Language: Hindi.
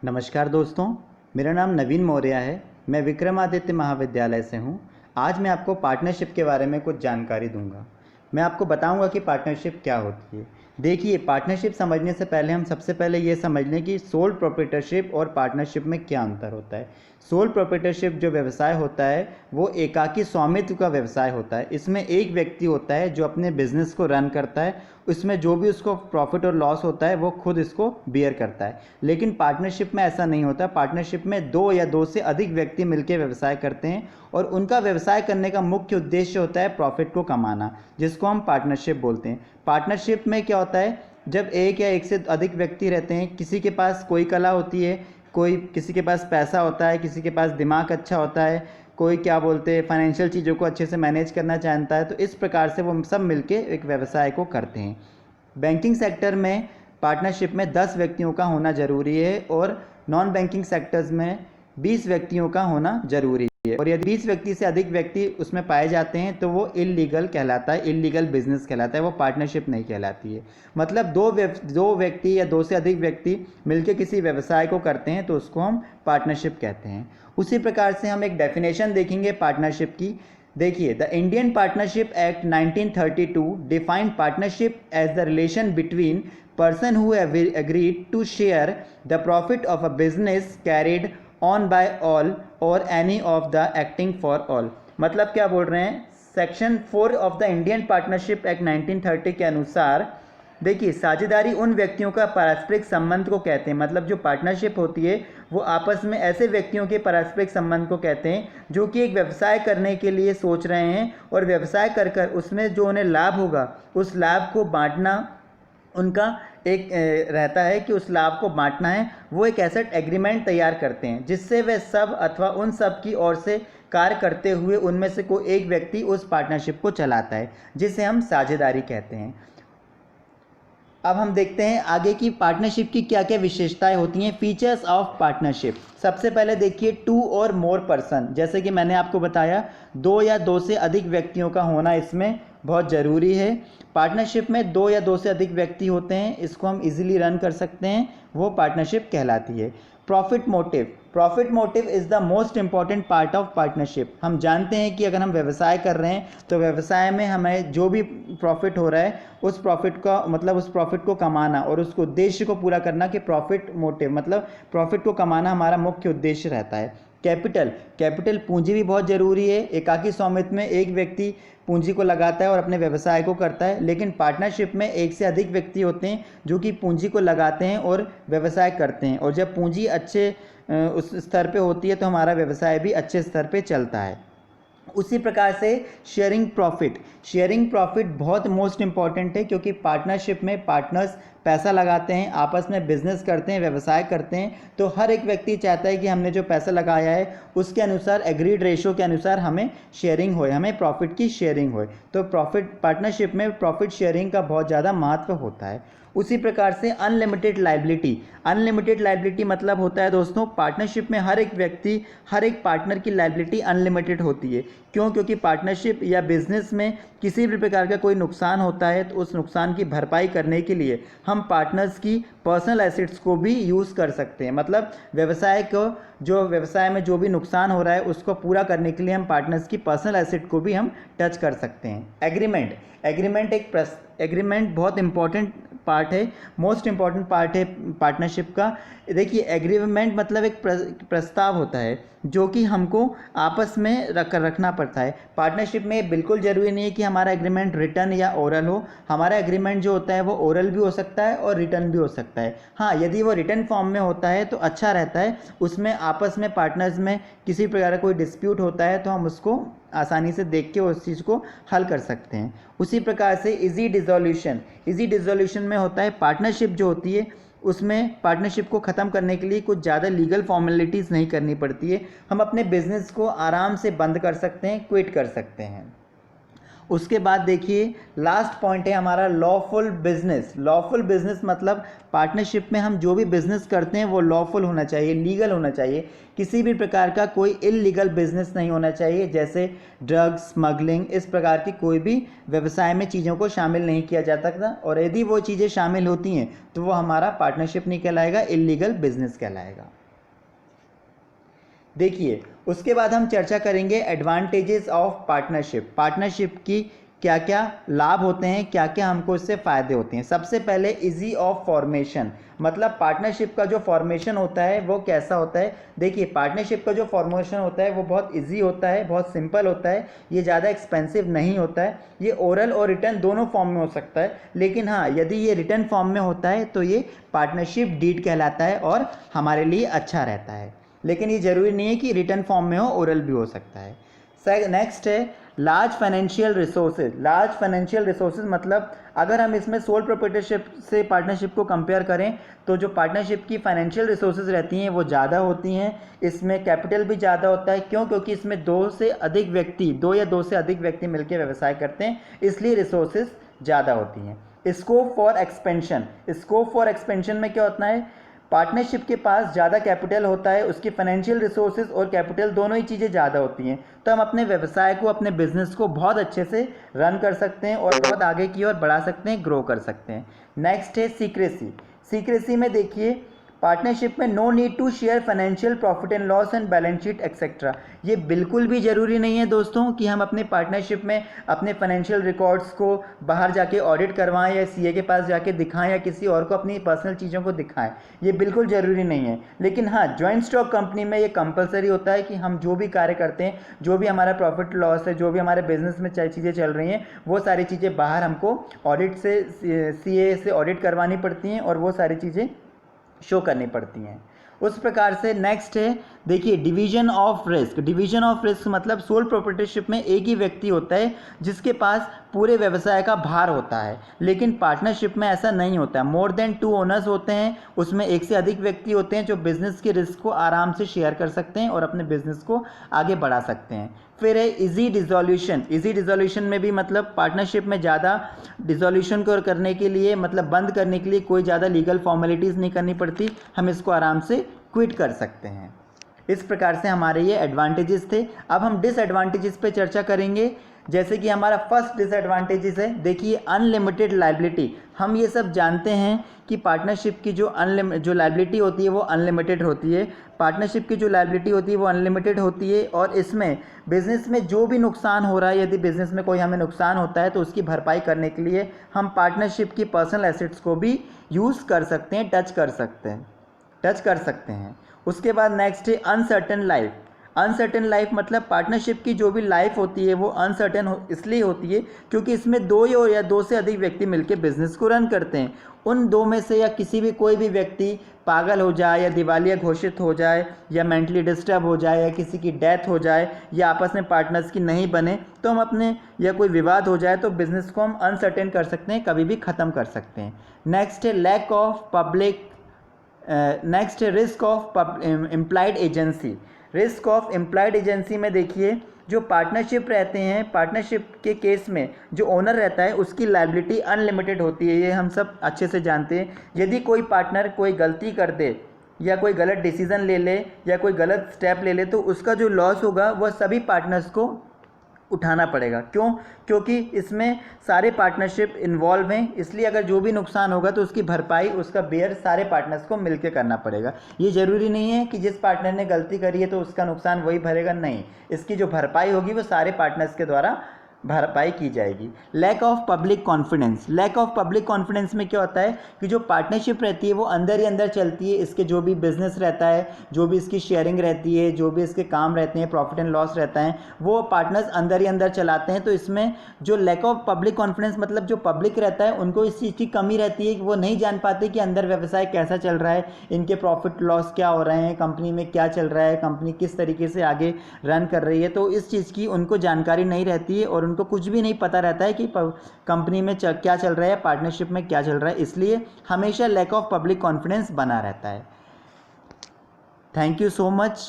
नमस्कार दोस्तों, मेरा नाम नवीन मौर्य है। मैं विक्रमादित्य महाविद्यालय से हूँ। आज मैं आपको पार्टनरशिप के बारे में कुछ जानकारी दूंगा। मैं आपको बताऊंगा कि पार्टनरशिप क्या होती है। देखिए, पार्टनरशिप समझने से पहले हम सबसे पहले ये समझ लें कि सोल प्रोप्राइटरशिप और पार्टनरशिप में क्या अंतर होता है। सोल प्रोप्राइटरशिप जो व्यवसाय होता है वो एकाकी स्वामित्व का व्यवसाय होता है। इसमें एक व्यक्ति होता है जो अपने बिजनेस को रन करता है, उसमें जो भी उसको प्रॉफिट और लॉस होता है वो खुद इसको बियर करता है। लेकिन पार्टनरशिप में ऐसा नहीं होता। पार्टनरशिप में दो या दो से अधिक व्यक्ति मिलकर व्यवसाय करते हैं और उनका व्यवसाय करने का मुख्य उद्देश्य होता है प्रॉफिट को कमाना, जिसको हम पार्टनरशिप बोलते हैं। पार्टनरशिप में क्या होता है, जब एक या एक से अधिक व्यक्ति रहते हैं, किसी के पास कोई कला होती है, किसी के पास पैसा होता है, किसी के पास दिमाग अच्छा होता है, कोई क्या बोलते हैं फाइनेंशियल चीज़ों को अच्छे से मैनेज करना जानता है, तो इस प्रकार से वो सब मिलके एक व्यवसाय को करते हैं। बैंकिंग सेक्टर में पार्टनरशिप में 10 व्यक्तियों का होना ज़रूरी है और नॉन बैंकिंग सेक्टर्स में 20 व्यक्तियों का होना ज़रूरी है। और यदि 20 व्यक्ति से अधिक व्यक्ति उसमें पाए जाते हैं तो वो इल्लीगल कहलाता है, इल्लीगल बिजनेस कहलाता है, वो पार्टनरशिप नहीं कहलाती है। मतलब दो व्यक्ति या दो से अधिक व्यक्ति मिलकर किसी व्यवसाय को करते हैं तो उसको हम पार्टनरशिप कहते हैं। उसी प्रकार से हम एक डेफिनेशन देखेंगे पार्टनरशिप की। देखिए, the Indian Partnership Act 1932 defined partnership as the relation between person who have agreed to share the profit of a business carried on by all or any of the acting for all। मतलब क्या बोल रहे हैं, section 4 of the Indian Partnership act 1930 के अनुसार देखिए, साझेदारी उन व्यक्तियों का पारस्परिक संबंध को कहते हैं। मतलब जो पार्टनरशिप होती है वो आपस में ऐसे व्यक्तियों के पारस्परिक संबंध को कहते हैं जो कि एक व्यवसाय करने के लिए सोच रहे हैं और व्यवसाय कर उसमें जो उन्हें लाभ होगा उस लाभ को बांटना उनका एक रहता है कि उस लाभ को बांटना है। वो एक ऐसा एग्रीमेंट तैयार करते हैं जिससे वे सब अथवा उन सब की ओर से कार्य करते हुए उनमें से कोई एक व्यक्ति उस पार्टनरशिप को चलाता है, जिसे हम साझेदारी कहते हैं। अब हम देखते हैं आगे की पार्टनरशिप की क्या क्या विशेषताएं होती हैं। फीचर्स ऑफ पार्टनरशिप, सबसे पहले देखिए टू और मोर पर्सन। जैसे कि मैंने आपको बताया, दो या दो से अधिक व्यक्तियों का होना इसमें बहुत ज़रूरी है। पार्टनरशिप में दो या दो से अधिक व्यक्ति होते हैं, इसको हम इजीली रन कर सकते हैं, वो पार्टनरशिप कहलाती है। Profit motive, profit motive is the most important part of partnership. हम जानते हैं कि अगर हम व्यवसाय कर रहे हैं तो व्यवसाय में हमें जो भी प्रॉफिट हो रहा है उस प्रॉफिट का मतलब उस प्रॉफिट को कमाना और उसको उद्देश्य को पूरा करना कि प्रॉफिट मोटिव मतलब प्रॉफिट को कमाना हमारा मुख्य उद्देश्य रहता है। कैपिटल, कैपिटल पूंजी भी बहुत ज़रूरी है। एकाकी स्वामित्व में एक व्यक्ति पूंजी को लगाता है और अपने व्यवसाय को करता है, लेकिन पार्टनरशिप में एक से अधिक व्यक्ति होते हैं जो कि पूंजी को लगाते हैं और व्यवसाय करते हैं। और जब पूंजी अच्छे उस स्तर पे होती है तो हमारा व्यवसाय भी अच्छे स्तर पे चलता है। उसी प्रकार से शेयरिंग प्रॉफिट, शेयरिंग प्रॉफिट बहुत मोस्ट इंपॉर्टेंट है क्योंकि पार्टनरशिप में पार्टनर्स पैसा लगाते हैं, आपस में बिजनेस करते हैं, व्यवसाय करते हैं, तो हर एक व्यक्ति चाहता है कि हमने जो पैसा लगाया है उसके अनुसार एग्रीड रेशो के अनुसार हमें शेयरिंग होए, हमें प्रॉफिट की शेयरिंग होए। तो प्रॉफिट पार्टनरशिप में प्रॉफिट शेयरिंग का बहुत ज़्यादा महत्व होता है। उसी प्रकार से अनलिमिटेड लायबिलिटी, अनलिमिटेड लायबिलिटी मतलब होता है दोस्तों, पार्टनरशिप में हर एक व्यक्ति हर एक पार्टनर की लायबिलिटी अनलिमिटेड होती है। क्यों? क्योंकि पार्टनरशिप या बिजनेस में किसी भी प्रकार का कोई नुकसान होता है तो उस नुकसान की भरपाई करने के लिए हम पार्टनर्स की पर्सनल एसेट्स को भी यूज़ कर सकते हैं। मतलब व्यवसाय में जो भी नुकसान हो रहा है उसको पूरा करने के लिए हम पार्टनर्स की पर्सनल एसेट को भी हम टच कर सकते हैं। एग्रीमेंट, एग्रीमेंट बहुत इंपॉर्टेंट पार्ट है, मोस्ट इंपॉर्टेंट पार्ट है पार्टनरशिप का। देखिए, एग्रीमेंट मतलब एक प्रस्ताव होता है जो कि हमको आपस में रखना पड़ता है। पार्टनरशिप में बिल्कुल ज़रूरी नहीं है कि हमारा एग्रीमेंट रिटर्न या ओरल हो। हमारा एग्रीमेंट जो होता है वो ओरल भी हो सकता है और रिटर्न भी हो सकता है। हाँ, यदि वो रिटर्न फॉर्म में होता है तो अच्छा रहता है, उसमें आपस में पार्टनर्स में किसी प्रकार का कोई डिस्प्यूट होता है तो हम उसको आसानी से देख के उस चीज़ को हल कर सकते हैं। उसी प्रकार से इजी डिसोल्यूशन, इजी डिसोल्यूशन में होता है पार्टनरशिप जो होती है उसमें पार्टनरशिप को ख़त्म करने के लिए कुछ ज़्यादा लीगल फॉर्मेलिटीज़ नहीं करनी पड़ती है। हम अपने बिजनेस को आराम से बंद कर सकते हैं, क्विट कर सकते हैं। उसके बाद देखिए लास्ट पॉइंट है हमारा लॉफुल बिजनेस। लॉफुल बिजनेस मतलब पार्टनरशिप में हम जो भी बिजनेस करते हैं वो लॉफुल होना चाहिए, लीगल होना चाहिए। किसी भी प्रकार का कोई इल्लीगल बिजनेस नहीं होना चाहिए, जैसे ड्रग्स, स्मगलिंग, इस प्रकार की कोई भी व्यवसाय में चीज़ों को शामिल नहीं किया जा सकता। और यदि वो चीज़ें शामिल होती हैं तो वो हमारा पार्टनरशिप नहीं कहलाएगा, इल्लीगल बिजनेस कहलाएगा। देखिए उसके बाद हम चर्चा करेंगे एडवांटेजेस ऑफ पार्टनरशिप। पार्टनरशिप की क्या क्या लाभ होते हैं, क्या क्या हमको इससे फ़ायदे होते हैं। सबसे पहले इजी ऑफ फॉर्मेशन, मतलब पार्टनरशिप का जो फॉर्मेशन होता है वो कैसा होता है। देखिए पार्टनरशिप का जो फॉर्मेशन होता है वो बहुत इजी होता है, बहुत सिंपल होता है, ये ज़्यादा एक्सपेंसिव नहीं होता है। ये ओरल और रिटर्न दोनों फॉर्म में हो सकता है, लेकिन हाँ यदि ये रिटर्न फॉर्म में होता है तो ये पार्टनरशिप डीड कहलाता है और हमारे लिए अच्छा रहता है। लेकिन ये ज़रूरी नहीं है कि रिटर्न फॉर्म में हो, ओरल भी हो सकता है। नेक्स्ट है large financial resources. Large financial resources मतलब अगर हम इसमें सोल प्रोप्राइटरशिप से पार्टनरशिप को कंपेयर करें तो जो पार्टनरशिप की फाइनेंशियल रिसोर्सेज रहती हैं वो ज़्यादा होती हैं। इसमें कैपिटल भी ज़्यादा होता है, क्यों? क्योंकि इसमें दो या दो से अधिक व्यक्ति मिलकर व्यवसाय करते हैं, इसलिए रिसोर्सेज ज़्यादा होती हैं। Scope for expansion. Scope for expansion में क्या होता है, पार्टनरशिप के पास ज़्यादा कैपिटल होता है, उसकी फाइनेंशियल रिसोर्सेज और कैपिटल दोनों ही चीज़ें ज़्यादा होती हैं, तो हम अपने व्यवसाय को, अपने बिजनेस को बहुत अच्छे से रन कर सकते हैं और बहुत आगे की ओर बढ़ा सकते हैं, ग्रो कर सकते हैं। नेक्स्ट है सीक्रेसी। सीक्रेसी में देखिए पार्टनरशिप में no need to share financial profit and loss and balance sheet etcetera. ये बिल्कुल भी ज़रूरी नहीं है दोस्तों कि हम अपने पार्टनरशिप में अपने फाइनेंशियल रिकॉर्ड्स को बाहर जाके ऑडिट करवाएं या सीए के पास जाके दिखाएं या किसी और को अपनी पर्सनल चीज़ों को दिखाएं, ये बिल्कुल ज़रूरी नहीं है। लेकिन हाँ जॉइंट स्टॉक कंपनी में ये कंपलसरी होता है कि हम जो भी कार्य करते हैं, जो भी हमारा प्रॉफिट लॉस है, जो भी हमारे बिजनेस में चीज़ें चल रही हैं, वो सारी चीज़ें बाहर हमको ऑडिट से, सीए से ऑडिट करवानी पड़ती हैं और वो सारी चीज़ें शो करनी पड़ती हैं। उस प्रकार से नेक्स्ट है देखिए division of risk. Division of risk मतलब सोल प्रोप्राइटरशिप में एक ही व्यक्ति होता है जिसके पास पूरे व्यवसाय का भार होता है, लेकिन पार्टनरशिप में ऐसा नहीं होता है। मोर देन 2 ओनर्स होते हैं, उसमें एक से अधिक व्यक्ति होते हैं जो बिजनेस के रिस्क को आराम से शेयर कर सकते हैं और अपने बिजनेस को आगे बढ़ा सकते हैं। फिर है इजी डिसोल्यूशन। इजी डिसोल्यूशन में भी मतलब पार्टनरशिप में ज़्यादा डिसोल्यूशन को करने के लिए, मतलब बंद करने के लिए कोई ज़्यादा लीगल फॉर्मेलिटीज़ नहीं करनी पड़ती, हम इसको आराम से क्विट कर सकते हैं। इस प्रकार से हमारे ये एडवांटेजेस थे। अब हम डिसएडवांटेजेस पे चर्चा करेंगे। जैसे कि हमारा फर्स्ट डिसएडवांटेजेस है, देखिए अनलिमिटेड लायबिलिटी। हम ये सब जानते हैं कि पार्टनरशिप की जो लायबिलिटी होती है वो अनलिमिटेड होती है। पार्टनरशिप की जो लायबिलिटी होती है वो अनलिमिटेड होती है और इसमें बिज़नेस में जो भी नुकसान हो रहा है, यदि बिज़नेस में कोई हमें नुकसान होता है तो उसकी भरपाई करने के लिए हम पार्टनरशिप की पर्सनल एसेट्स को भी यूज़ कर सकते हैं, टच कर सकते हैं। उसके बाद नेक्स्ट है अनसर्टेन लाइफ। अनसर्टेन लाइफ मतलब पार्टनरशिप की जो भी लाइफ होती है वो अनसर्टेन इसलिए होती है क्योंकि इसमें दो से अधिक व्यक्ति मिलकर बिजनेस को रन करते हैं। उन दो में से या कोई भी व्यक्ति पागल हो जाए या दिवालिया घोषित हो जाए या मेंटली डिस्टर्ब हो जाए या किसी की डेथ हो जाए या आपस में पार्टनर्स की नहीं बने तो हम अपने, या कोई विवाद हो जाए तो बिज़नेस को हम अनसर्टेन कर सकते हैं, कभी भी ख़त्म कर सकते हैं। नेक्स्ट है लैक ऑफ पब्लिक। नेक्स्ट है risk of implied agency. Risk of implied agency में देखिए जो पार्टनरशिप रहते हैं, पार्टनरशिप के केस में जो ओनर रहता है उसकी लायबिलिटी अनलिमिटेड होती है, ये हम सब अच्छे से जानते हैं। यदि कोई पार्टनर कोई गलती कर दे या कोई गलत डिसीज़न ले ले या कोई गलत स्टेप ले ले तो उसका जो लॉस होगा वह सभी पार्टनर्स को उठाना पड़ेगा। क्यों? क्योंकि इसमें सारे पार्टनरशिप इन्वॉल्व हैं, इसलिए अगर जो भी नुकसान होगा तो उसकी भरपाई, उसका बेयर सारे पार्टनर्स को मिलकर करना पड़ेगा। ये ज़रूरी नहीं है कि जिस पार्टनर ने गलती करी है तो उसका नुकसान वही भरेगा, नहीं, इसकी जो भरपाई होगी वो सारे पार्टनर्स के द्वारा भरपाई की जाएगी। Lack of public confidence. Lack of public confidence में क्या होता है कि जो पार्टनरशिप रहती है वो अंदर ही अंदर चलती है, इसके जो भी बिजनेस रहता है, जो भी इसकी शेयरिंग रहती है, जो भी इसके काम रहते हैं, प्रॉफिट एंड लॉस रहता है, वो पार्टनर्स अंदर ही अंदर चलाते हैं। तो इसमें जो लैक ऑफ पब्लिक कॉन्फिडेंस मतलब जो पब्लिक रहता है उनको इस चीज़ की कमी रहती है कि वो नहीं जान पाते कि अंदर व्यवसाय कैसा चल रहा है, इनके प्रॉफिट लॉस क्या हो रहे हैं, कंपनी में क्या चल रहा है, कंपनी किस तरीके से आगे रन कर रही है। तो इस चीज़ की उनको जानकारी नहीं रहती है और उनको कुछ भी नहीं पता रहता है कि कंपनी में क्या चल रहा है, पार्टनरशिप में क्या चल रहा है, इसलिए हमेशा लैक ऑफ पब्लिक कॉन्फिडेंस बना रहता है। Thank you so much.